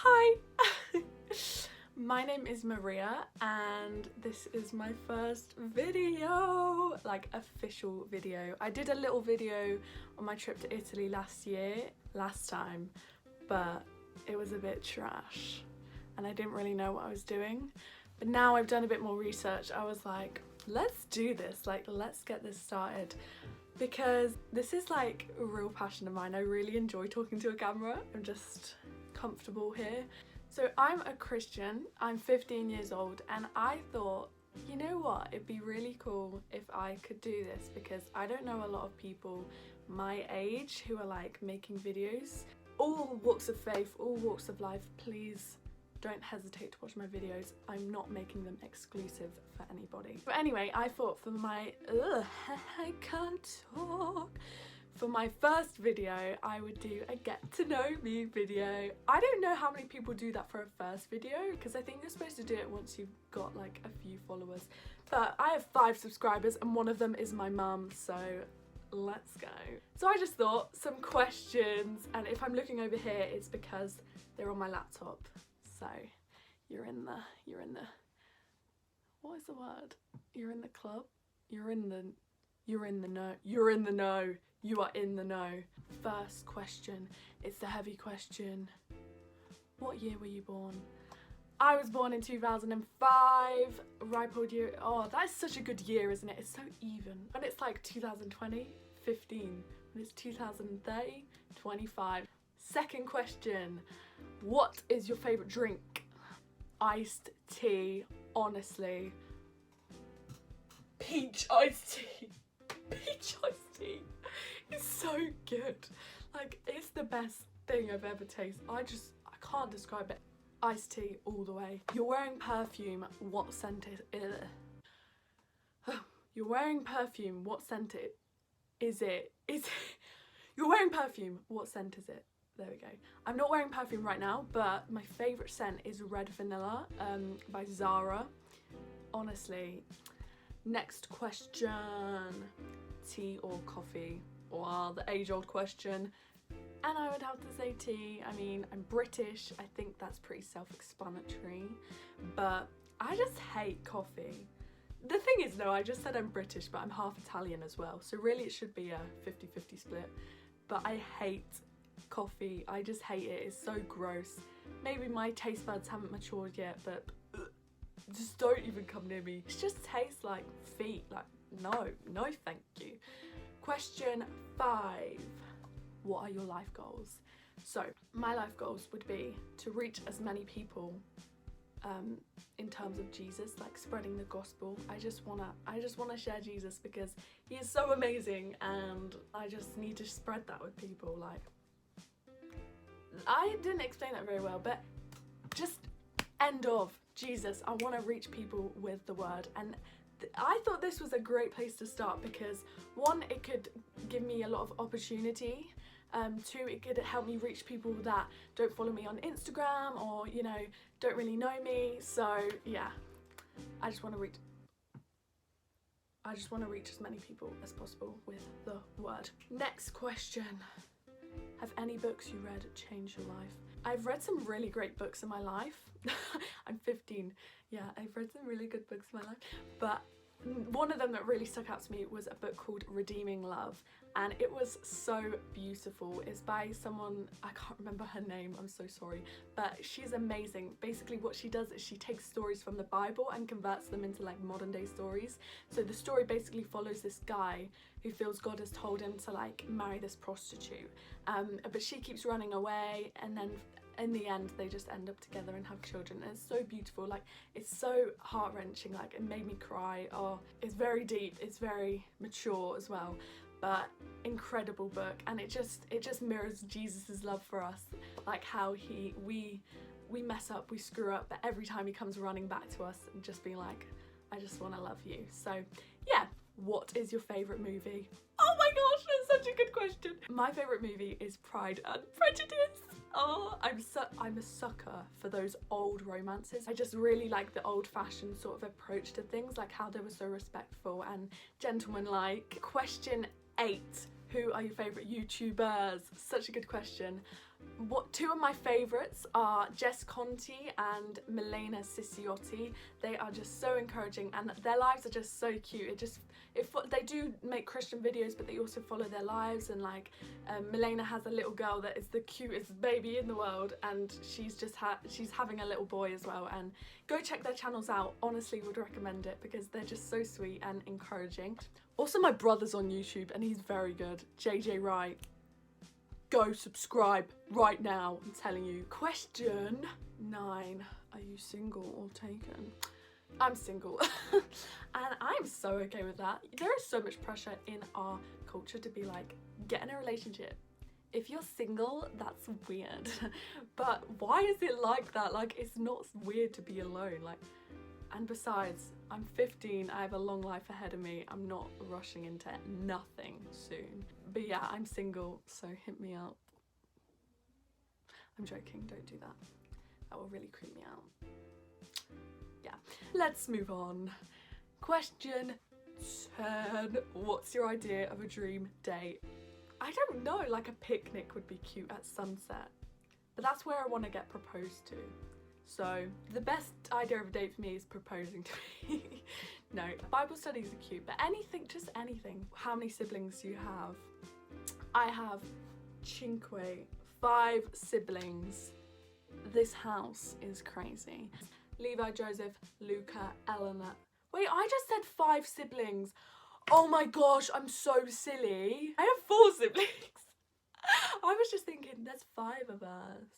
Hi! My name is Maria and this is my first video, like official video. I did a little video on my trip to Italy last time, but it was a bit trash and I didn't really know what I was doing. But now I've done a bit more research, I was like, let's do this, like let's get this started. Because this is like a real passion of mine. I really enjoy talking to a camera. I'm just comfortable here. So I'm a Christian, I'm 15 years old, and I thought, you know what, it'd be really cool if I could do this, because I don't know a lot of people my age who are like making videos. All walks of faith, all walks of life, please don't hesitate to watch my videos. I'm not making them exclusive for anybody. But anyway, I thought for my, I can't talk. For my first video, I would do a get to know me video. I don't know how many people do that for a first video, because I think you're supposed to do it once you've got like a few followers. But I have 5 subscribers and one of them is my mum, so let's go. So I just thought some questions, and if I'm looking over here, it's because they're on my laptop. So you're in the, what is the word? You're in the club? You're in the know. You are in the know. First question, it's the heavy question. What year were you born? I was born in 2005, ripe old year. Oh, that's such a good year, isn't it? It's so even. When it's like 2020, 15. When it's 2030, 25. Second question, what is your favourite drink? Iced tea, honestly. Peach iced tea. Peach iced tea is so good. Like, it's the best thing I've ever tasted. I can't describe it. Iced tea all the way. You're wearing perfume, what scent is it? You're wearing perfume, what scent is it? You're wearing perfume, what scent is it? There we go. I'm not wearing perfume right now, but my favourite scent is Red Vanilla by Zara. Honestly. Next question, tea or coffee? Wow, the age-old question. And I would have to say tea. I mean, I'm British, I think that's pretty self-explanatory, but I just hate coffee. The thing is, no, I just said I'm British, but I'm half Italian as well, so really it should be a 50-50 split. But I hate coffee, I just hate it, it's so gross. Maybe my taste buds haven't matured yet, but just don't even come near me. It just tastes like feet, like no thank you. Question 5, what are your life goals? So my life goals would be to reach as many people in terms of Jesus, like spreading the gospel. I just wanna share Jesus because he is so amazing, and I just need to spread that with people. Like, I didn't explain that very well, but just end of Jesus. I want to reach people with the word, and I thought this was a great place to start because 1, it could give me a lot of opportunity. 2, it could help me reach people that don't follow me on Instagram or, you know, don't really know me. So yeah, I just want to reach as many people as possible with the word. Next question. Have any books you read changed your life? I've read some really great books in my life. I'm 15. Yeah, I've read some really good books in my life. But one of them that really stuck out to me was a book called Redeeming Love. And it was so beautiful. It's by someone, I can't remember her name, I'm so sorry. But she's amazing. Basically what she does is she takes stories from the Bible and converts them into like modern day stories. So the story basically follows this guy who feels God has told him to like marry this prostitute. But she keeps running away, and then in the end they just end up together and have children, and it's so beautiful. Like, it's so heart-wrenching, like it made me cry. Oh, it's very deep, it's very mature as well, but incredible book. And it just mirrors Jesus's love for us, like how we mess up, we screw up, but every time he comes running back to us and just being like, I just want to love you. So yeah. What is your favourite movie? Oh my gosh, that's such a good question. My favourite movie is Pride and Prejudice. Oh, I'm a sucker for those old romances. I just really like the old-fashioned sort of approach to things, like how they were so respectful and gentlemanlike. Question 8. Who are your favourite YouTubers? Such a good question. Two of my favourites are Jess Conti and Milena Ciciotti. They are just so encouraging and their lives are just so cute. They do make Christian videos, but they also follow their lives, and like Milena has a little girl that is the cutest baby in the world, and she's having a little boy as well. And go check their channels out. Honestly, would recommend it because they're just so sweet and encouraging. Also, my brother's on YouTube and he's very good. JJ Wright. Go subscribe right now, I'm telling you. Question 9. Are you single or taken? I'm single and I'm so okay with that. There is so much pressure in our culture to be like, get in a relationship. If you're single, that's weird. But why is it like that? Like, it's not weird to be alone. Like, and besides, I'm 15, I have a long life ahead of me. I'm not rushing into nothing soon. But yeah, I'm single, so hit me up. I'm joking, don't do that. That will really creep me out. Yeah, let's move on. Question 10. What's your idea of a dream date? I don't know, like a picnic would be cute at sunset. But that's where I want to get proposed to. So the best idea of a date for me is proposing to me. No, Bible studies are cute, but anything, just anything. How many siblings do you have? I have 5 siblings. This house is crazy. Levi, Joseph, Luca, Eleanor. Wait, I just said 5 siblings. Oh my gosh, I'm so silly. I have 4 siblings. I was just thinking there's 5 of us.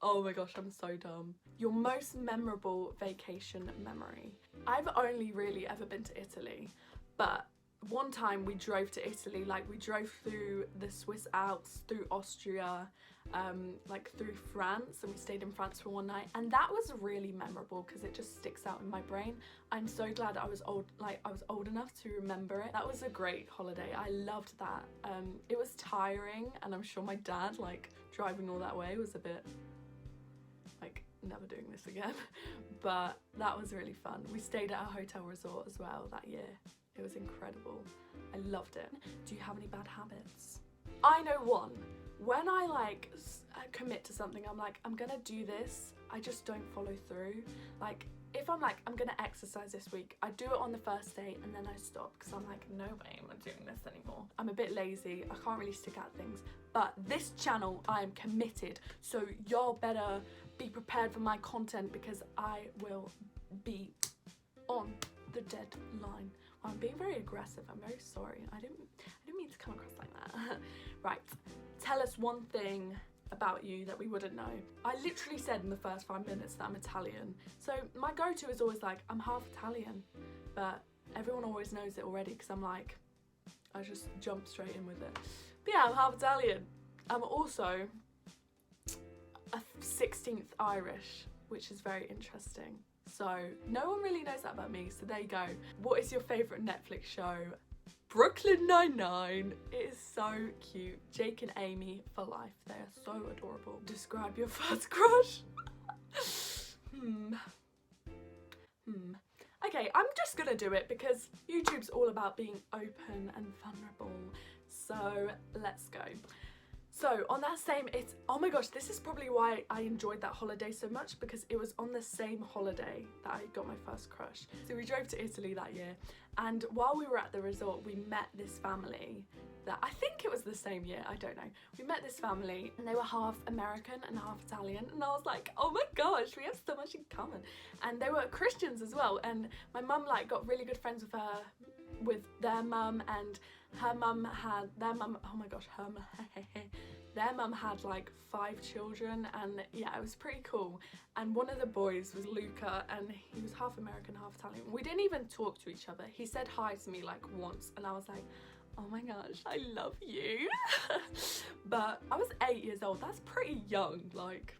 Oh my gosh, I'm so dumb. Your most memorable vacation memory? I've only really ever been to Italy, but one time we drove to Italy, like we drove through the Swiss Alps, through Austria, like through France, and we stayed in France for one night, and that was really memorable because it just sticks out in my brain. I'm so glad I was old enough to remember it. That was a great holiday. I loved that. It was tiring, and I'm sure my dad, like, driving all that way was a bit like, never doing this again. But that was really fun. We stayed at a hotel resort as well that year. It was incredible. I loved it. Do you have any bad habits? I know one. When I like commit to something, I'm like, I'm gonna do this, I just don't follow through. Like, if I'm like, I'm gonna exercise this week, I do it on the first day and then I stop because I'm like, no way am I doing this anymore. I'm a bit lazy, I can't really stick at things. But this channel, I am committed. So y'all better be prepared for my content because I will be on the deadline. I'm being very aggressive, I'm very sorry. I didn't mean to come across like that. Right, tell us one thing about you that we wouldn't know. I literally said in the first 5 minutes that I'm Italian. So my go-to is always like, I'm half Italian, but everyone always knows it already because I'm like, I just jump straight in with it. But yeah, I'm half Italian. I'm also a 16th Irish, which is very interesting. So no one really knows that about me, so there you go. What is your favourite Netflix show? Brooklyn Nine-Nine. It is so cute. Jake and Amy for life. They are so adorable. Describe your first crush. Okay, I'm just gonna do it because YouTube's all about being open and vulnerable. So let's go. So on that same, oh my gosh, this is probably why I enjoyed that holiday so much, because it was on the same holiday that I got my first crush. So we drove to Italy that year, and while we were at the resort, we met this family that, I think it was the same year, I don't know. We met this family and they were half American and half Italian, and I was like, oh my gosh, we have so much in common. And they were Christians as well, and my mum like got really good friends with their mum, and her mum had, their mum had like 5 children, and yeah, it was pretty cool. And one of the boys was Luca, and he was half American, half Italian. We didn't even talk to each other. He said hi to me like once, and I was like, oh my gosh, I love you. But I was 8 years old. That's pretty young, like,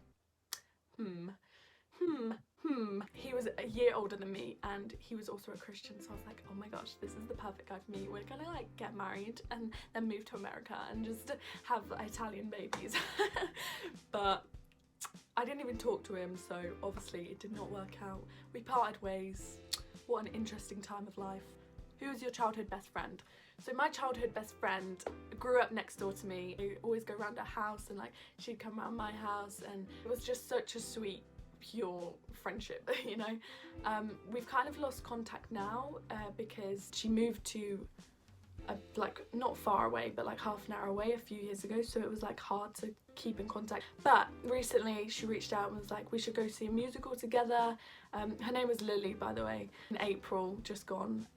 He was a year older than me, and he was also a Christian, so I was like, oh my gosh, this is the perfect guy for me. We're gonna like get married and then move to America and just have Italian babies. But I didn't even talk to him, so obviously it did not work out. We parted ways. What an interesting time of life. Who was your childhood best friend? So my childhood best friend grew up next door to me. We always go around her house, and like she'd come around my house, and it was just such a sweet, pure friendship, you know. We've kind of lost contact now because she moved to like not far away, but like half an hour away a few years ago, so it was like hard to keep in contact. But recently she reached out and was like, we should go see a musical together. Her name was Lily, by the way. In April, just gone.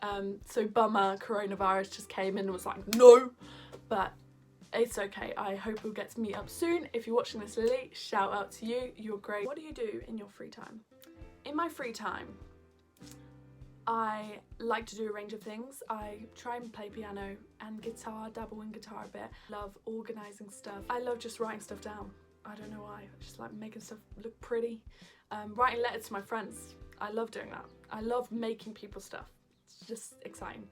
So bummer, coronavirus just came in and was like, no, but it's okay. I hope we'll get to meet up soon. If you're watching this, Lily, shout out to you. You're great. What do you do in your free time? In my free time, I like to do a range of things. I try and play piano and guitar, dabble in guitar a bit. Love organising stuff. I love just writing stuff down. I don't know why. I just like making stuff look pretty. Writing letters to my friends. I love doing that. I love making people stuff. It's just exciting.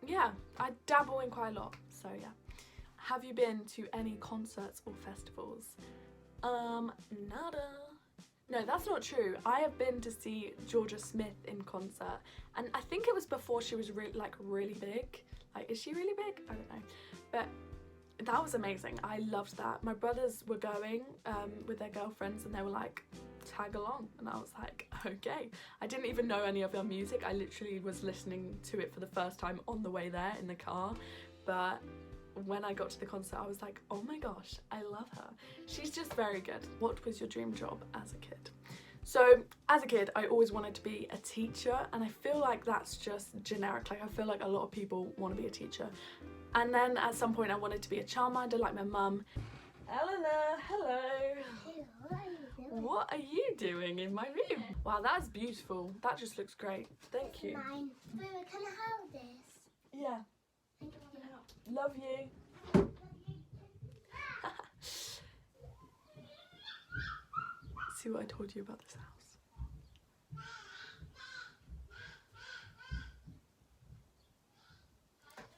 Yeah, I dabble in quite a lot, so yeah. Have you been to any concerts or festivals? Nada. No, that's not true. I have been to see Georgia Smith in concert, and I think it was before she was really big. Like, is she really big? I don't know. But that was amazing. I loved that. My brothers were going with their girlfriends, and they were like, tag along, and I was like, okay. I didn't even know any of their music. I literally was listening to it for the first time on the way there in the car, but when I got to the concert, I was like, oh my gosh, I love her. She's just very good. What was your dream job as a kid? So as a kid, I always wanted to be a teacher, and I feel like that's just generic. Like, I feel like a lot of people want to be a teacher. And then at some point I wanted to be a childminder like my mum. Eleanor, hello. What are you doing in my room? Wow, that's beautiful. That just looks great. Thank you. Mine. Wait, can I hold this? Yeah. Love you. See what I told you about this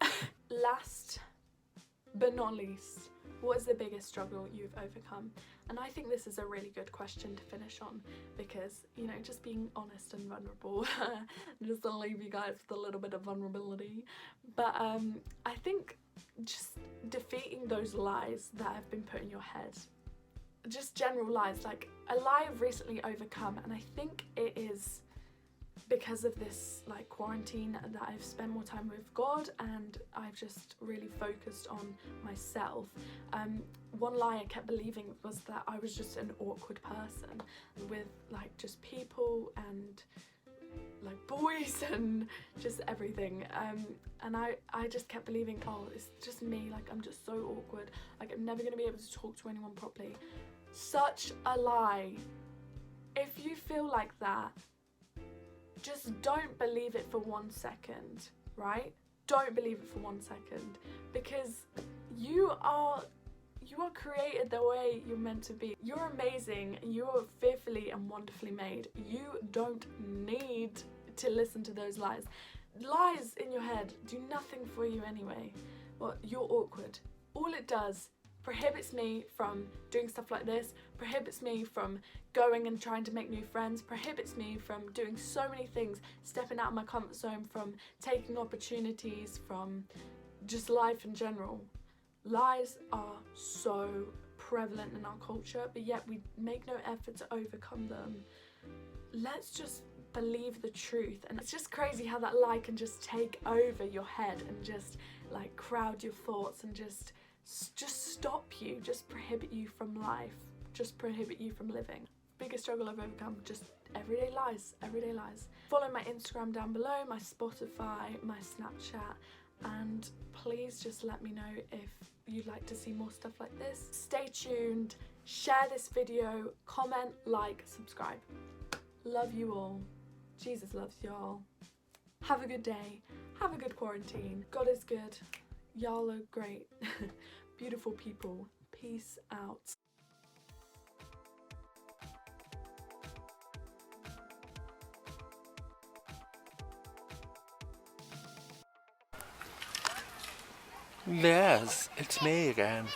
house. Last but not least, what is the biggest struggle you've overcome? And I think this is a really good question to finish on, because, you know, just being honest and vulnerable, just to leave you guys with a little bit of vulnerability. But I think just defeating those lies that have been put in your head, just general lies. Like, a lie I've recently overcome, and I think it is because of this like quarantine, that I've spent more time with God, and I've just really focused on myself. One lie I kept believing was that I was just an awkward person with like just people and like boys and just everything, and I just kept believing, oh, it's just me, like I'm just so awkward, like I'm never gonna be able to talk to anyone properly. Such a lie. If you feel like that, just don't believe it for 1 second, right? Don't believe it for 1 second, because you are created the way you're meant to be. You're amazing. You're fearfully and wonderfully made. You don't need to listen to those lies. Lies in your head do nothing for you anyway. Well, you're awkward. All it does prohibits me from doing stuff like this, prohibits me from going and trying to make new friends, prohibits me from doing so many things, stepping out of my comfort zone, from taking opportunities, from just life in general. Lies are so prevalent in our culture, but yet we make no effort to overcome them. Let's just believe the truth. And it's just crazy how that lie can just take over your head and just like crowd your thoughts and just stop you, just prohibit you from life, just prohibit you from living. Biggest struggle I've overcome, just everyday lies, everyday lies. Follow my Instagram down below, my Spotify, my Snapchat, and please just let me know if you'd like to see more stuff like this. Stay tuned, share this video, comment, like, subscribe. Love you all. Jesus loves y'all. Have a good day, have a good quarantine. God is good. Y'all are great. Beautiful people. Peace out. Yes, it's me again.